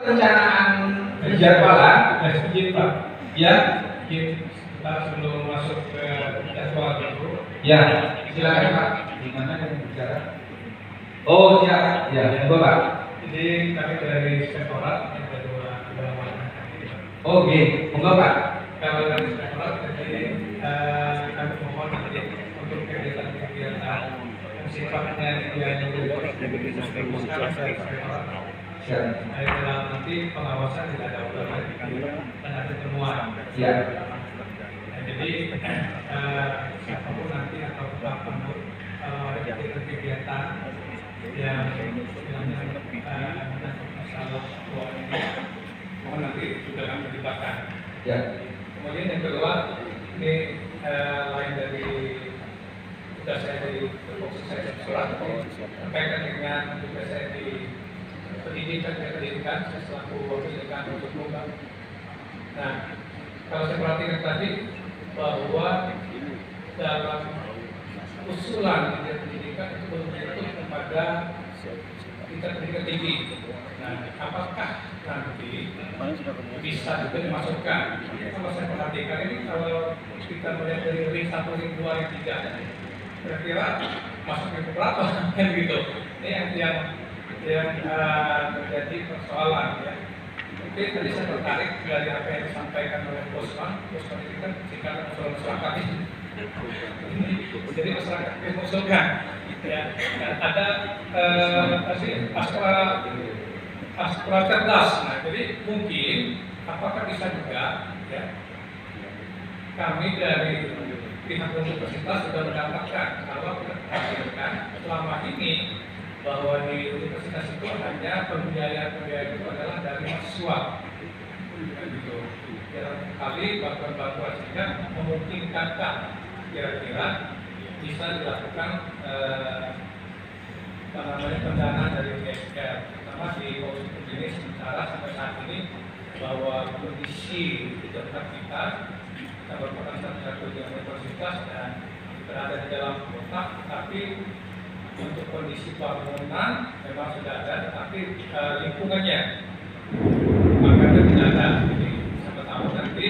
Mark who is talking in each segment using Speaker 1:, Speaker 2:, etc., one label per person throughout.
Speaker 1: Perencanaan jadwalan, izin Pak. Ya, izin Pak sebelum masuk ke jadwal itu. Ya, silakan Pak. Di mana yang bicara? Oh siap, ya, Pak. Jadi kami dari Inspektorat yang kedua oh oke, monggo Pak. Kalau dari Inspektorat, jadi kami mohon nanti untuk kegiatan-kegiatan yang sifatnya yang dalam nanti pengawasan tidak ada ulangan dan ada temuan. Ya. Jadi siapapun nanti atau apapun kegiatan yang masalah keuangan ini, mohon nanti sudah kami libatkan. Ya. Kemudian yang kedua, ini lain dari tugas saya dari tupoksi saya surat berkaitan dengan tugas saya di pendidikan dan pendidikan saya selaku wakil dekan untuk program. Nah, kalau saya perhatikan tadi bahwa dalam usulan pendidikan itu belum menyentuh kepada tingkat pendidikan tinggi. Nah, apakah nanti bisa juga dimasukkan? Kalau saya perhatikan ini, kalau kita melihat dari ring 1, ring 2, ring 3, kira-kira masuknya ke berapa? Kan gitu. Ini yang menjadi persoalan ya. Oke, tadi saya tertarik dari apa yang disampaikan oleh Bosman. Bosman ini kan singkatan usulan masyarakat ini. Jadi masyarakat yang mengusulkan ya. Ada astra cerdas. Nah, jadi mungkin apakah bisa juga ya kami dari pihak universitas sudah mendapatkan kalau kita hasilkan selama ini bahwa di universitas itu hanya pembiayaan itu adalah dari mahasiswa. Gitu. Ya, kali bantuan-bantuan sehingga memungkinkankah kira-kira bisa dilakukan pendanaan dari USR, terutama di komisi ini sementara sampai saat ini bahwa kondisi di tempat kita berperan satu di universitas dan berada di dalam kota, tapi untuk kondisi bangunan memang sudah ada, tetapi lingkungannya makanya tidak ada. Jadi siapa tahu nanti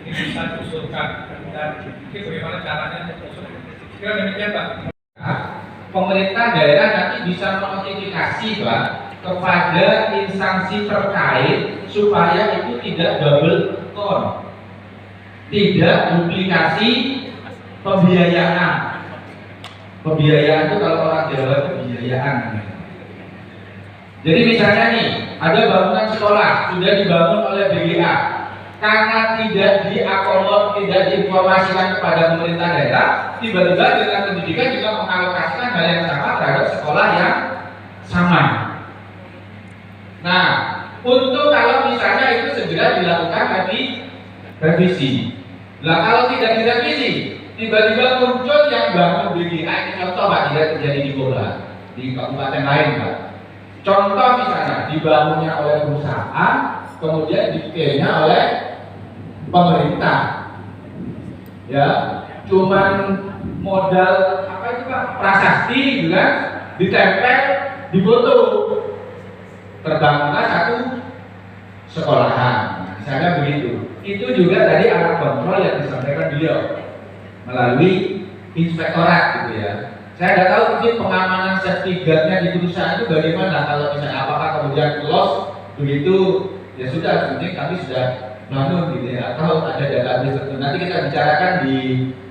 Speaker 1: ini bisa diusulkan dan mungkin bagaimana caranya untuk usul. Kira demikian Pak. Pemerintah daerah nanti bisa menotifikasi Pak kepada instansi terkait supaya itu tidak double count, tidak duplikasi pembiayaan. Pembiayaan itu kalau orang Jawa itu pembiayaan. Jadi misalnya nih, ada bangunan sekolah sudah dibangun oleh BGA, karena tidak diakomod, tidak diinformasikan kepada pemerintah daerah, tiba-tiba Dinas Pendidikan juga mengalokasikan hal yang sama terhadap sekolah yang sama. Nah, untuk kalau misalnya itu segera dilakukan tadi revisi. Nah, kalau tidak direvisi, tiba-tiba muncul yang bangun BGA, ini contoh Pak, tidak terjadi di Bola, di kabupaten lain Pak. Contoh misalnya dibangunnya oleh perusahaan, kemudian dipikirnya oleh pemerintah, ya, cuman modal apa itu Pak, prasasti gitu kan, ditempel, difoto, terbangunlah satu sekolahan, misalnya begitu. Itu juga tadi alat kontrol yang disampaikan beliau melalui inspektorat gitu ya. Saya tidak tahu mungkin pengamanan sertifikatnya di perusahaan itu bagaimana, kalau misalnya apakah kemudian close begitu ya sudah, penting kami sudah bangun gitu ya, atau ada database tertentu. Nanti kita bicarakan di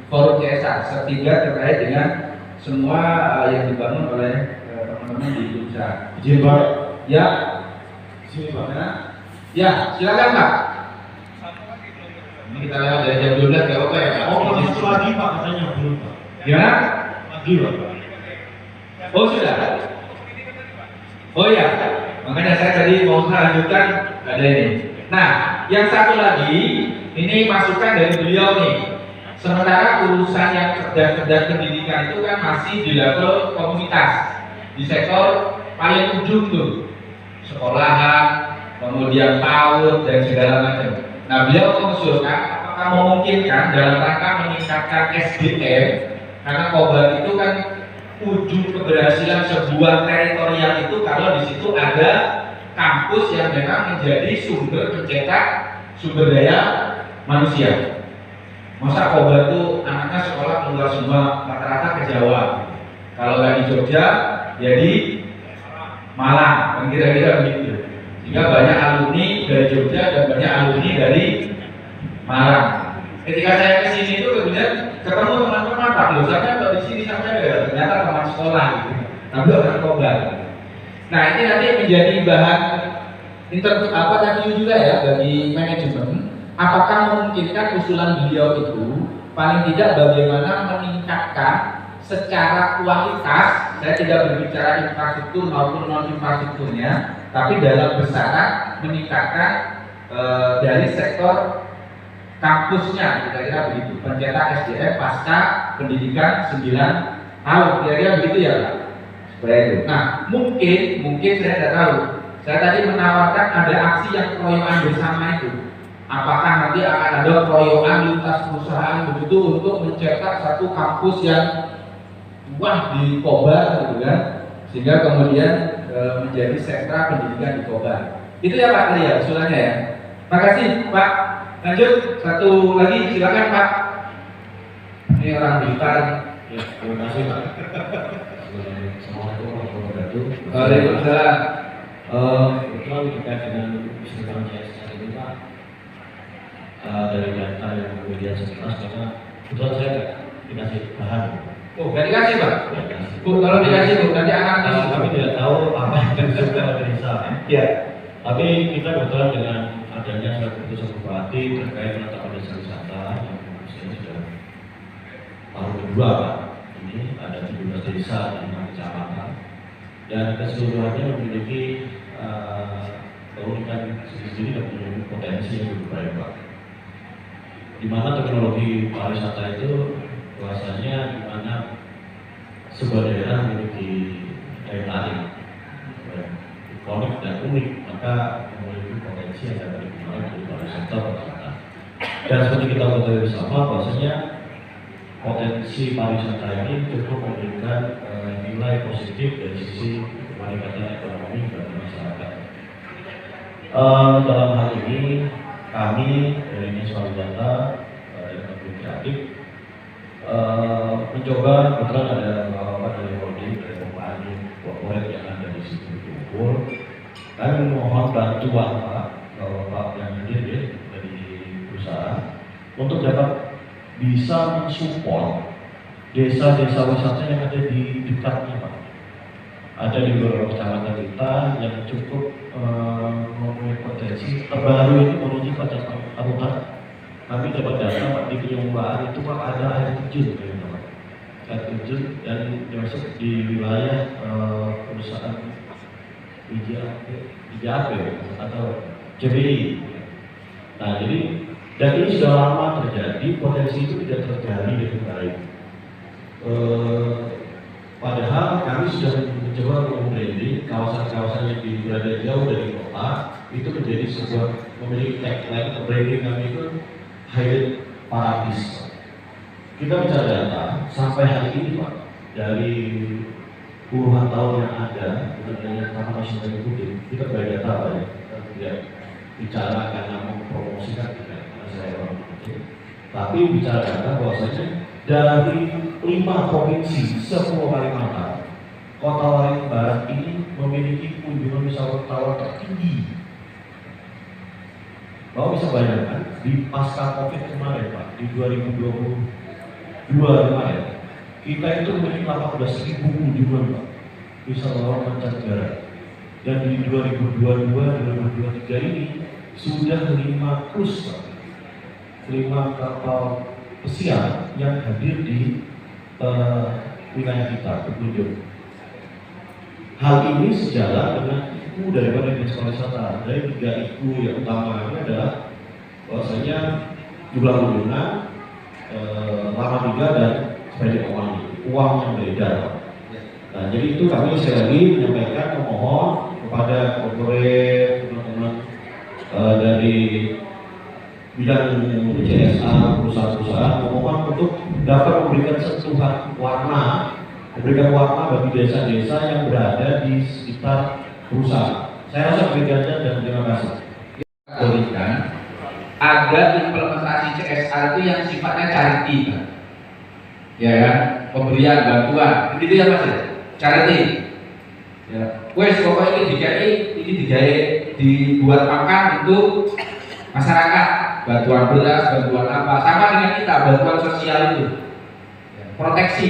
Speaker 1: forum CSR sertifikat terkait dengan semua yang dibangun oleh teman-teman di perusahaan.
Speaker 2: Izin Pak.
Speaker 1: Ya.
Speaker 2: Sini Pak.
Speaker 1: Ya, silakan Pak. Ini kita lewat dari jam 12 nggak apa-apa ya Pak?
Speaker 2: Oh, kalau satu lagi Pak katanya belum Pak.
Speaker 1: Gimana?
Speaker 2: Lagi Pak.
Speaker 1: Oh sudah. Oh ya, makanya saya tadi mau melanjutkan ada ini. Nah, yang satu lagi ini masukan dari beliau nih. Sementara urusan yang cerdas-cerdas pendidikan itu kan masih di level komunitas, di sektor paling ujung tuh, sekolahan, kemudian PAUD dan segala macam. Nah, beliau mengusulkan apakah memungkinkan dalam rangka meningkatkan SDM, karena Kobar itu kan ujung keberhasilan sebuah teritorial itu kalau di situ ada
Speaker 3: kampus yang memang menjadi sumber pencetak sumber daya manusia. Masa Kobar itu anaknya sekolah keluar semua rata-rata ke Jawa. Kalau nggak di Jogja, ya di Malang, kan kira-kira begitu. Sehingga banyak alumni dari Jogja dan banyak alumni dari Malang. Ketika saya ke sini itu kemudian ketemu teman-teman, Pak dosennya kalau di sini sampai ternyata teman sekolah gitu. Tapi orang Kobar. Nah ini nanti menjadi bahan review juga ya bagi manajemen. Apakah memungkinkan usulan beliau itu paling tidak bagaimana meningkatkan secara kualitas, saya tidak berbicara infrastruktur maupun non infrastrukturnya, tapi dalam besaran meningkatkan dari sektor kampusnya, kira-kira begitu, pencetak SDM pasca pendidikan 9 tahun, kira-kira begitu ya Pak? Supaya itu. Nah mungkin saya tidak tahu. Saya tadi menawarkan ada aksi yang keroyokan bersama itu. Apakah nanti akan ada keroyokan lintas perusahaan begitu untuk mencetak satu kampus yang wah di Kobar gitu kan, sehingga kemudian menjadi sentra pendidikan di Kobar. Itu ya Pak tadi ya usulannya ya. Makasih Pak. Lanjut satu lagi silakan Pak. Ini orang Blitar.
Speaker 2: Ya, terima kasih Pak. Assalamualaikum warahmatullahi wabarakatuh.
Speaker 3: Waalaikumsalam.
Speaker 2: Kebetulan terkait dengan keseluruhan CSR ini Pak, dari data yang kemudian sekilas karena kebetulan saya dikasih bahan.
Speaker 3: Oh, nggak dikasih Pak?
Speaker 2: Ya, dikasih.
Speaker 3: Bu, kalau dikasih Bu, nanti akan
Speaker 2: Kami tidak tahu apa yang disukai oleh desa.
Speaker 3: Ya.
Speaker 2: Tapi kita kebetulan dengan adanya surat keputusan bupati terkait penetapan desa wisata yang sudah tahun kedua Pak. Ini ada 17 desa di 6 kecamatan dan keseluruhannya memiliki keunikan sendiri dan memiliki potensi yang lebih baik Pak. Di mana teknologi pariwisata itu bahwasanya di mana sebuah daerah memiliki daya tarik ikonik dan unik, maka memiliki potensi yang dapat digunakan dari pariwisata Kota. Dan seperti kita ketahui bersama bahwasanya potensi pariwisata ini cukup memberikan nilai positif dari sisi peningkatan ekonomi bagi masyarakat. Dalam hal ini kami dari Dinas Pariwisata dan Ekonomi Kreatif mencoba, kebetulan ada bapak dari holding dari kompani corporate yang ada di situ berkumpul. Kami mohon bantuan Bapak yang hadir ya dari perusahaan untuk dapat bisa mensupport desa-desa wisata yang ada di dekatnya Pak. Ada di beberapa kecamatan kita yang cukup mempunyai potensi. Terbaru ini menuju pada Kabupaten. Kami dapat data Pak di Penyumbaan itu Pak ada air terjun Pak. Air terjun dan masuk di wilayah perusahaan IJAP atau JBI. Nah jadi dan ini sudah lama terjadi, potensi itu tidak tergali dengan baik. Padahal kami sudah mencoba membranding kawasan-kawasan yang berada jauh dari kota itu menjadi sebuah memiliki tagline branding kami itu Highlight Paradise. Kita bicara data sampai hari ini Pak dari puluhan tahun yang ada dengan Taman Nasional Gunung kita banyak data Pak ya. Kita tidak bicara karena mempromosikan tidak karena saya orang kecil, tapi bicara data bahwasanya dari 5 provinsi sepulau Kalimantan, Kota Waringin Barat ini memiliki kunjungan wisatawan tertinggi. Bapak bisa bayangkan di pasca Covid kemarin Pak, di 2022 kemarin, kita itu memiliki 18.000 kunjungan Pak, wisatawan mancanegara. Dan di 2022-2023 ini sudah 5 cruise Pak, 5 kapal pesiar yang hadir di wilayah kita berkunjung. Hal ini sejalan dengan isu daripada Dinas Pariwisata. Dari 3 isu yang utama ini adalah bahwasanya jumlah kunjungan, lama tinggal dan spending uang yang beredar. Nah, jadi itu kami sekali lagi menyampaikan memohon kepada korporat teman-teman dari bidang CSA perusahaan-perusahaan memohon untuk dapat memberikan sentuhan warna, memberikan warna bagi desa-desa yang berada di sekitar perusahaan. Saya rasa begitu dan terima kasih.
Speaker 3: Berikan ada implementasi CSR itu yang sifatnya charity, Pak. Ya kan, pemberian bantuan, itu ya Mas ya, charity. Ya, wes pokoknya ini dibuat makan untuk masyarakat, bantuan beras, bantuan apa, sama dengan kita bantuan sosial itu, ya, proteksi.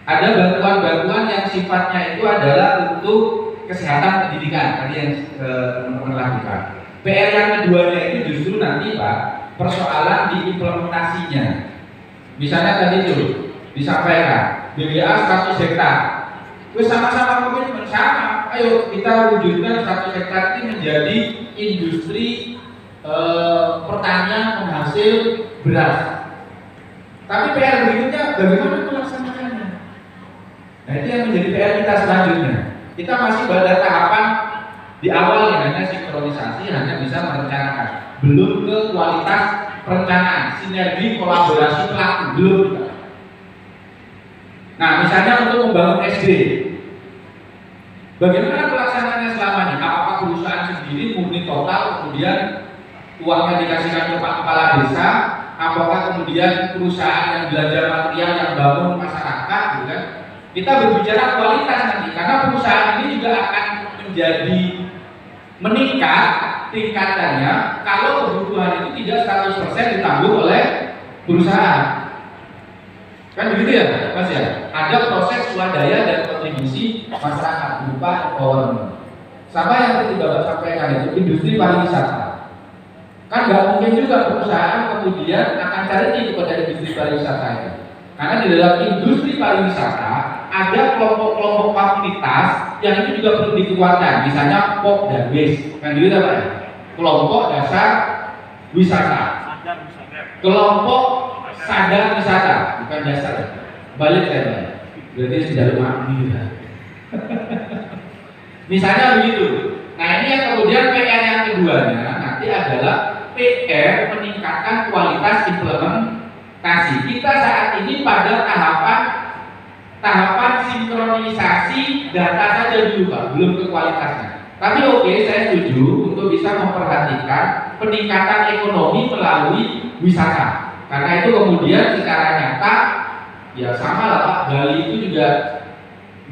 Speaker 3: Ada bantuan-bantuan yang sifatnya itu adalah untuk kesehatan pendidikan tadi yang teman-teman lakukan. PR yang keduanya itu justru nanti Pak, persoalan di implementasinya. Misalnya tadi itu disampaikan BBA 100 hektar. Wes sama-sama komitmen sama. Ayo kita wujudkan 100 hektar ini menjadi industri pertanian penghasil beras. Tapi PR berikutnya bagaimana melaksanakannya? Nah itu yang menjadi PR kita selanjutnya. Kita masih pada tahapan di awal yang hanya sinkronisasi, hanya bisa merencanakan, belum ke kualitas perencanaan, sinergi kolaborasi pelaku, belum kita. Nah misalnya untuk membangun SD, bagaimana pelaksanaannya selama ini? Apakah perusahaan sendiri murni total, kemudian uangnya dikasihkan ke Pak Kepala Desa? Apakah kemudian perusahaan yang belajar material yang bangun masyarakat, gitu kan? Kita berbicara kualitas nanti, karena perusahaan ini juga akan menjadi meningkat tingkatannya kalau kebutuhan itu tidak 100% ditanggung oleh perusahaan. Kan begitu ya, Mas ya? Ada proses swadaya dan kontribusi masyarakat berupa empowerment. Sama yang tadi Bapak sampaikan itu industri pariwisata. Kan nggak mungkin juga perusahaan kemudian akan cari kepada industri pariwisata itu. Karena di dalam industri pariwisata ada kelompok-kelompok fasilitas yang itu juga perlu dikeluarkan, misalnya POP dan WIS, kan gitu Pak ya? Kelompok dasar wisata, kelompok sadar wisata, bukan dasar, balik saya Pak, berarti sudah mati ya. Misalnya begitu. Nah ini yang kemudian PR yang keduanya nanti adalah PR meningkatkan kualitas implementasi. Kita saat ini pada tahapan sinkronisasi data saja dulu Pak, belum ke kualitasnya. Tapi oke, saya setuju untuk bisa memperhatikan peningkatan ekonomi melalui wisata. Karena itu kemudian secara nyata ya sama lah Pak, Bali itu juga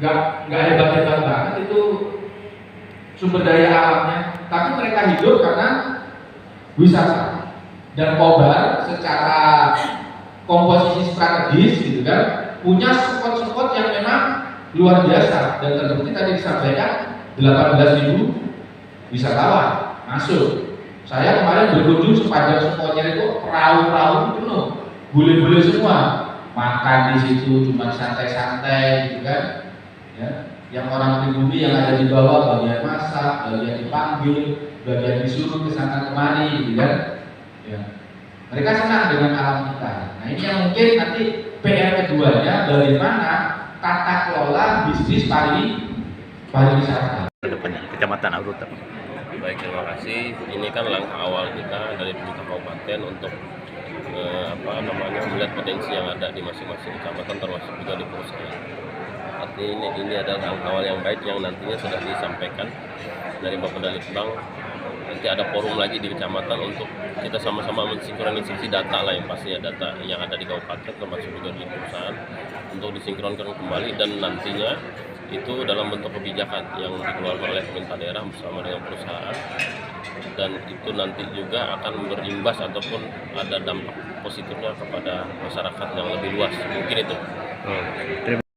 Speaker 3: nggak hebat-hebat banget itu sumber daya alamnya, tapi mereka hidup karena wisata. Dan Kobar secara komposisi strategis gitu kan punya spot-spot yang memang luar biasa dan terbukti tadi disampaikan 18.000 wisatawan masuk. Saya kemarin berkunjung sepanjang spotnya itu perahu-perahu penuh, bule-bule semua makan di situ cuma santai-santai gitu kan ya. Yang orang pribumi yang ada di bawah bagian masak, bagian dipanggil, bagian disuruh ke sana kemari gitu kan ya. Mereka senang dengan alam kita. Nah ini yang mungkin nanti PR keduanya bagaimana tata kelola bisnis pariwisata.
Speaker 4: Kedepannya Kecamatan Auruta.
Speaker 5: Baik, terima kasih. Ini kan langkah awal kita dari pemerintah kabupaten untuk melihat potensi yang ada di masing-masing kecamatan termasuk juga di perusahaan. Artinya ini adalah langkah awal yang baik yang nantinya sudah disampaikan dari Bapak Dalitbang. Nanti ada forum lagi di kecamatan untuk kita sama-sama mensinkronisasi data lah, yang pastinya data yang ada di kabupaten termasuk juga di perusahaan untuk disinkronkan kembali dan nantinya itu dalam bentuk kebijakan yang dikeluarkan oleh pemerintah daerah bersama dengan perusahaan, dan itu nanti juga akan berimbas ataupun ada dampak positifnya kepada masyarakat yang lebih luas, mungkin itu.